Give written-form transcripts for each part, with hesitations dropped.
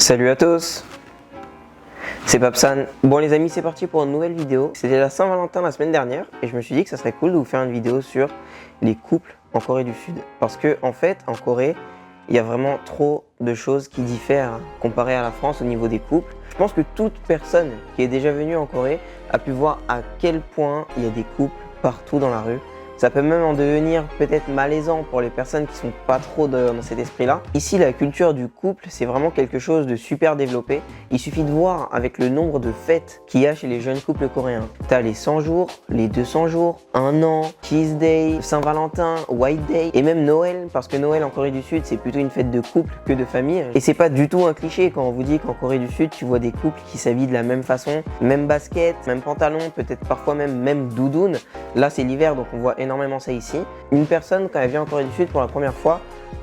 Salut à tous, c'est Papsan. Bon les amis, c'est parti pour une nouvelle vidéo. C'était la Saint-Valentin la semaine dernière et je me suis dit que ça serait cool de vous faire une vidéo sur les couples en Corée du Sud. Parce que en fait, en Corée, il y a vraiment trop de choses qui diffèrent comparé à la France au niveau des couples. Je pense que toute personne qui est déjà venue en Corée a pu voir à quel point il y a des couples partout dans la rue. Ça peut même en devenir peut-être malaisant pour les personnes qui sont pas trop dans cet esprit-là. Ici, la culture du couple, c'est vraiment quelque chose de super développé. Il suffit de voir avec le nombre de fêtes qu'il y a chez les jeunes couples coréens. T'as les 100 jours, les 200 jours, 1 an, Kiss Day, Saint-Valentin, White Day et même Noël. Parce que Noël en Corée du Sud, c'est plutôt une fête de couple que de famille. Et c'est pas du tout un cliché quand on vous dit qu'en Corée du Sud, tu vois des couples qui s'habillent de la même façon, même basket, même pantalon, peut-être parfois même doudoune. Là, c'est l'hiver, donc on voit énormément ça ici. Une personne, quand elle vient en Corée du Sud pour la première fois,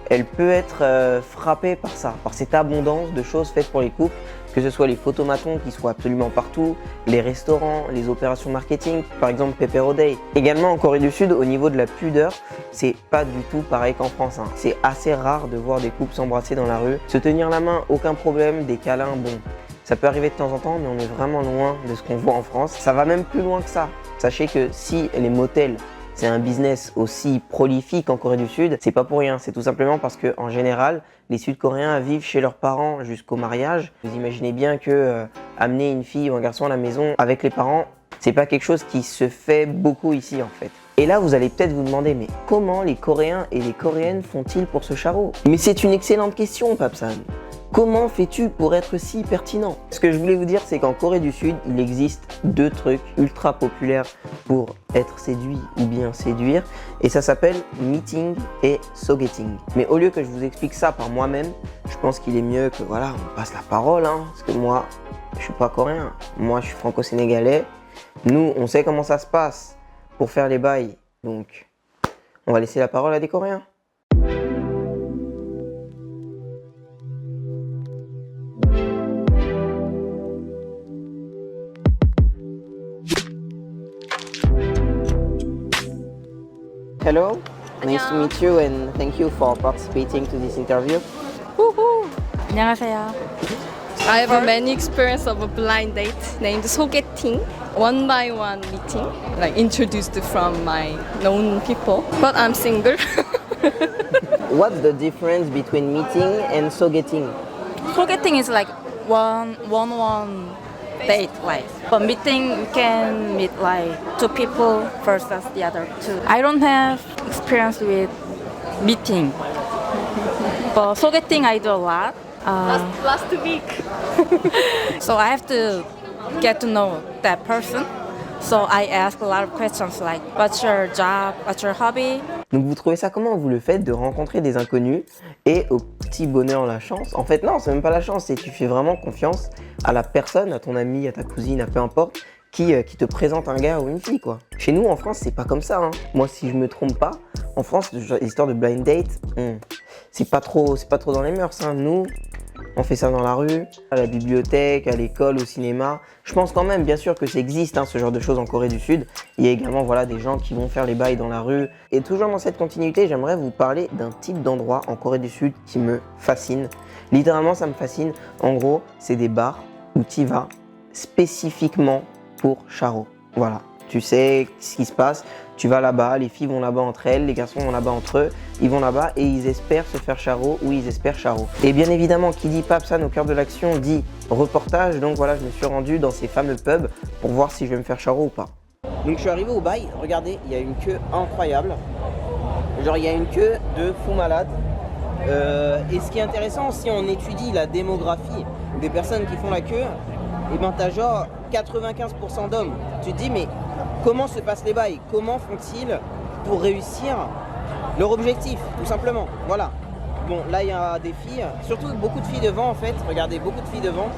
elle peut être frappée par ça, par cette abondance de choses faites pour les couples, que ce soit les photomatons qui soient absolument partout, les restaurants, les opérations marketing, par exemple Pepero Day. Également en Corée du Sud, au niveau de la pudeur, c'est pas du tout pareil qu'en France. C'est assez rare de voir des couples s'embrasser dans la rue, se tenir la main, aucun problème, des câlins, bon. Ça peut arriver de temps en temps, mais on est vraiment loin de ce qu'on voit en France. Ça va même plus loin que ça. Sachez que si les motels, c'est un business aussi prolifique en Corée du Sud, c'est pas pour rien. C'est tout simplement parce que en général, les Sud-Coréens vivent chez leurs parents jusqu'au mariage. Vous imaginez bien que amener une fille ou un garçon à la maison avec les parents, c'est pas quelque chose qui se fait beaucoup ici en fait. Et là, vous allez peut-être vous demander, mais comment les Coréens et les Coréennes font-ils pour ce charreau? Mais c'est une excellente question, Papsan. Comment fais-tu pour être si pertinent? Ce que je voulais vous dire, c'est qu'en Corée du Sud, il existe 2 trucs ultra populaires pour être séduit ou bien séduire. Et ça s'appelle meeting et sogeting. Mais au lieu que je vous explique ça par moi-même, je pense qu'il est mieux que voilà, on passe la parole. Parce que moi, je suis pas coréen. Moi, je suis franco-sénégalais. Nous, on sait comment ça se passe pour faire les bails. Donc, on va laisser la parole à des Coréens. Hello, nice to meet you and thank you for participating to this interview. 안녕하세요. I have many experience of a blind date named 소개팅, one by one meeting, like introduced from my known people. But I'm single. What's the difference between meeting and sogeting? 소개팅 is like one date, like. But meeting, you can meet like 2 people versus the other 2. I don't have experience with meeting, but 소개팅 I do a lot. Last week. So I have to get to know that person. So I ask a lot of questions like, what's your job, what's your hobby? Donc vous trouvez ça comment, vous, le fait de rencontrer des inconnus et au petit bonheur la chance? En fait non, c'est même pas la chance, c'est que tu fais vraiment confiance à la personne, à ton ami, à ta cousine, à peu importe, qui te présente un gars ou une fille quoi. Chez nous en France c'est pas comme ça. Moi si je me trompe pas, en France l'histoire de blind date, c'est pas trop dans les mœurs. Nous on fait ça dans la rue, à la bibliothèque, à l'école, au cinéma. Je pense quand même, bien sûr, que ça existe, ce genre de choses en Corée du Sud. Il y a également des gens qui vont faire les bails dans la rue. Et toujours dans cette continuité, j'aimerais vous parler d'un type d'endroit en Corée du Sud qui me fascine. Littéralement, ça me fascine. En gros, c'est des bars où tu y vas spécifiquement pour charreau. Voilà, tu sais ce qui se passe. Tu vas là-bas, les filles vont là-bas entre elles, les garçons vont là-bas entre eux, ils vont là-bas et ils espèrent se faire charreau ou ils espèrent charreau. Et bien évidemment, qui dit Papsan au cœur de l'action dit reportage, donc voilà, je me suis rendu dans ces fameux pubs pour voir si je vais me faire charreau ou pas. Donc je suis arrivé au bail, regardez, il y a une queue incroyable. Genre il y a une queue de fou malade. Et ce qui est intéressant, si on étudie la démographie des personnes qui font la queue, et ben t'as genre 95% d'hommes. Tu te dis mais comment se passent les bails? Comment font-ils pour réussir leur objectif, tout simplement? Voilà. Bon, là, il y a des filles, surtout beaucoup de filles devant, en fait. Regardez, beaucoup de filles devant.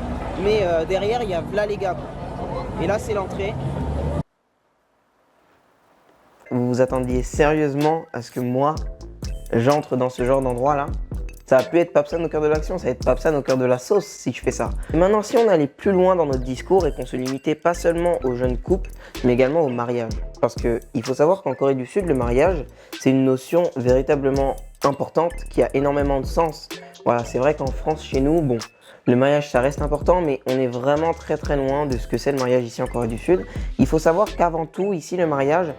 Mais derrière, il y a là les gars. Et là, c'est l'entrée. Vous vous attendiez sérieusement à ce que moi, j'entre dans ce genre d'endroit-là? Ça va plus être Papsan au cœur de l'action, ça va être Papsan au cœur de la sauce si je fais ça. Et maintenant, si on allait plus loin dans notre discours et qu'on se limitait pas seulement aux jeunes couples, mais également au mariage. Parce qu'il faut savoir qu'en Corée du Sud, le mariage, c'est une notion véritablement importante qui a énormément de sens Voilà, c'est vrai qu'en France, chez nous, bon, le mariage, ça reste important, mais on est vraiment très très loin de ce que c'est le mariage ici en Corée du Sud. Il faut savoir qu'avant tout, ici, le mariage,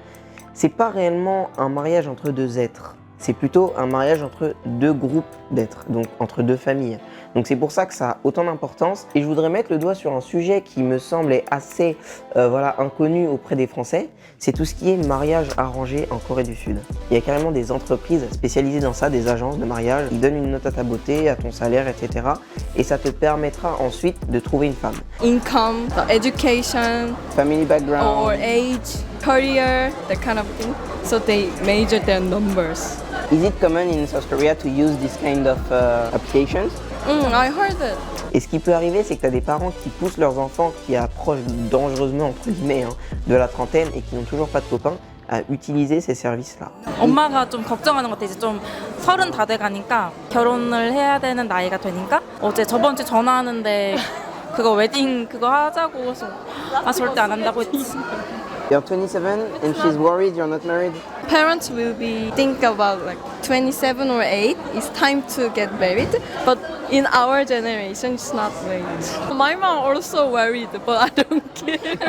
c'est pas réellement un mariage entre deux êtres. C'est plutôt un mariage entre deux groupes d'êtres, donc entre deux familles. Donc c'est pour ça que ça a autant d'importance. Et je voudrais mettre le doigt sur un sujet qui me semblait assez inconnu auprès des Français. C'est tout ce qui est mariage arrangé en Corée du Sud. Il y a carrément des entreprises spécialisées dans ça, des agences de mariage. Ils donnent une note à ta beauté, à ton salaire, etc. Et ça te permettra ensuite de trouver une femme. Income, education, Family background. or age, career, that kind of thing. So they major their numbers. Is it common in South Korea to use this kind of applications? I heard it. Et ce qui peut arriver, c'est que tu as des parents qui poussent leurs enfants qui approchent dangereusement, entre guillemets, de la trentaine et qui n'ont toujours pas de copains, à utiliser ces services-là. 엄마가 좀 걱정하는 것 같아. 이제 좀 30 다 돼가니까 결혼을 해야 되는 나이가 되니까 어제 저번 주 전화하는데 그거 웨딩 그거 하자고 해서 절대 안 한다고 했지. You're 27 and she's worried you're not married? Parents will be think about like 27 or 8. It's time to get married. But in our generation, it's not late. My mom also worried, but I don't care.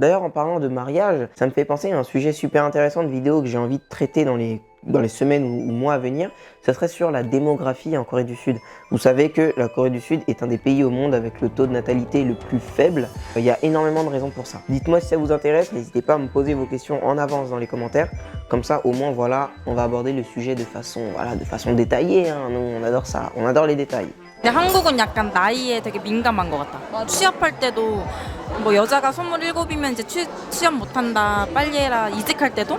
D'ailleurs, en parlant de mariage, ça me fait penser à un sujet super intéressant de vidéo que j'ai envie de traiter dans les semaines ou mois à venir. Ça serait sur la démographie en Corée du Sud. Vous savez que la Corée du Sud est un des pays au monde avec le taux de natalité le plus faible. Il y a énormément de raisons pour ça. Dites-moi si ça vous intéresse, n'hésitez pas à me poser vos questions en avance dans les commentaires. Comme ça, au moins, voilà, on va aborder le sujet de façon détaillée. Hein. Nous, on adore ça, on adore les détails. 근데 한국은 약간 나이에 되게 민감한 것 같아. 취업할 때도 뭐 여자가 27이면 이제 취업 못한다, 빨리 해라, 이직할 때도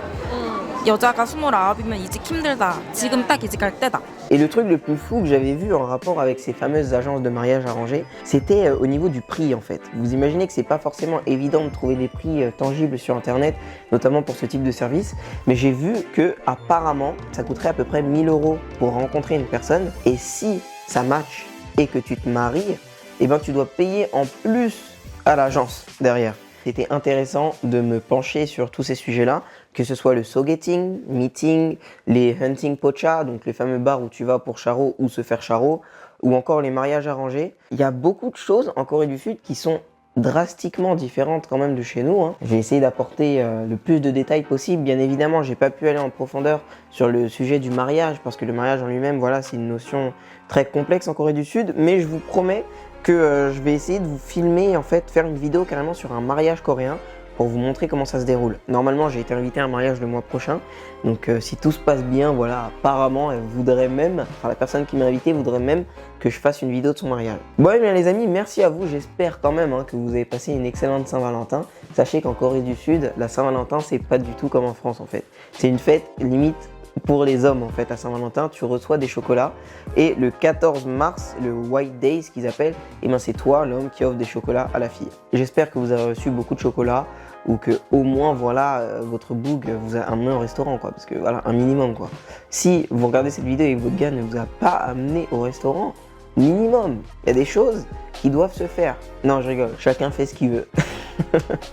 여자가 29이면 이직 힘들다, 지금 딱 이직할 때다. Et le truc le plus fou que j'avais vu en rapport avec ces fameuses agences de mariage arrangées, c'était au niveau du prix en fait. Vous imaginez que c'est pas forcément évident de trouver des prix tangibles sur internet, notamment pour ce type de service, mais j'ai vu que apparemment ça coûterait à peu près 1000 € pour rencontrer une personne, et si ça match et que tu te maries, eh ben tu dois payer en plus à l'agence derrière. C'était intéressant de me pencher sur tous ces sujets-là, que ce soit le sogeting, meeting, les hunting pocha, donc les fameux bars où tu vas pour charo ou se faire charo, ou encore les mariages arrangés. Il y a beaucoup de choses en Corée du Sud qui sont drastiquement différentes quand même de chez nous. Hein. J'ai essayé d'apporter le plus de détails possible. Bien évidemment, j'ai pas pu aller en profondeur sur le sujet du mariage, parce que le mariage en lui-même, voilà, c'est une notion très complexe en Corée du Sud, mais je vous promets que je vais essayer de vous filmer, en fait, faire une vidéo carrément sur un mariage coréen pour vous montrer comment ça se déroule. Normalement, j'ai été invité à un mariage le mois prochain, donc si tout se passe bien, voilà, apparemment, elle voudrait même, la personne qui m'a invité voudrait même que je fasse une vidéo de son mariage. Bon, et bien les amis, merci à vous, j'espère quand même que vous avez passé une excellente Saint-Valentin. Sachez qu'en Corée du Sud, la Saint-Valentin, c'est pas du tout comme en France en fait. C'est une fête limite pour les hommes en fait. À Saint-Valentin, tu reçois des chocolats, et le 14 mars, le White Day, ce qu'ils appellent, et ben c'est toi l'homme qui offre des chocolats à la fille. J'espère que vous avez reçu beaucoup de chocolats, ou que au moins voilà votre boug vous a amené au restaurant quoi, parce que voilà, un minimum quoi. Si vous regardez cette vidéo et que votre gars ne vous a pas amené au restaurant, minimum, il y a des choses qui doivent se faire. Non, je rigole, chacun fait ce qu'il veut.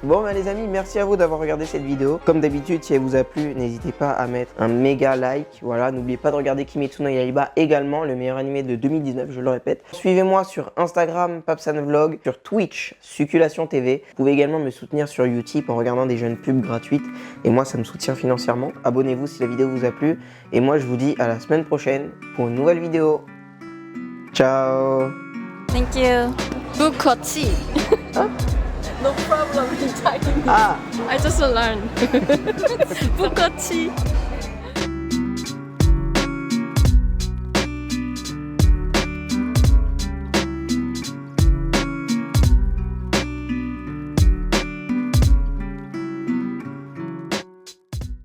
Bon les amis, merci à vous d'avoir regardé cette vidéo. Comme d'habitude, si elle vous a plu, n'hésitez pas à mettre un méga like. Voilà, n'oubliez pas de regarder Kimetsu no Yaiba également, le meilleur animé de 2019, je le répète. Suivez-moi sur Instagram, Papsan Vlog, sur Twitch, Succulation TV. Vous pouvez également me soutenir sur YouTube en regardant des jeunes pubs gratuites, et moi ça me soutient financièrement. Abonnez-vous si la vidéo vous a plu, et moi je vous dis à la semaine prochaine pour une nouvelle vidéo. Ciao. Thank you. Bukochi. No problem in Chinese. Ah. I just learned. Bukochi.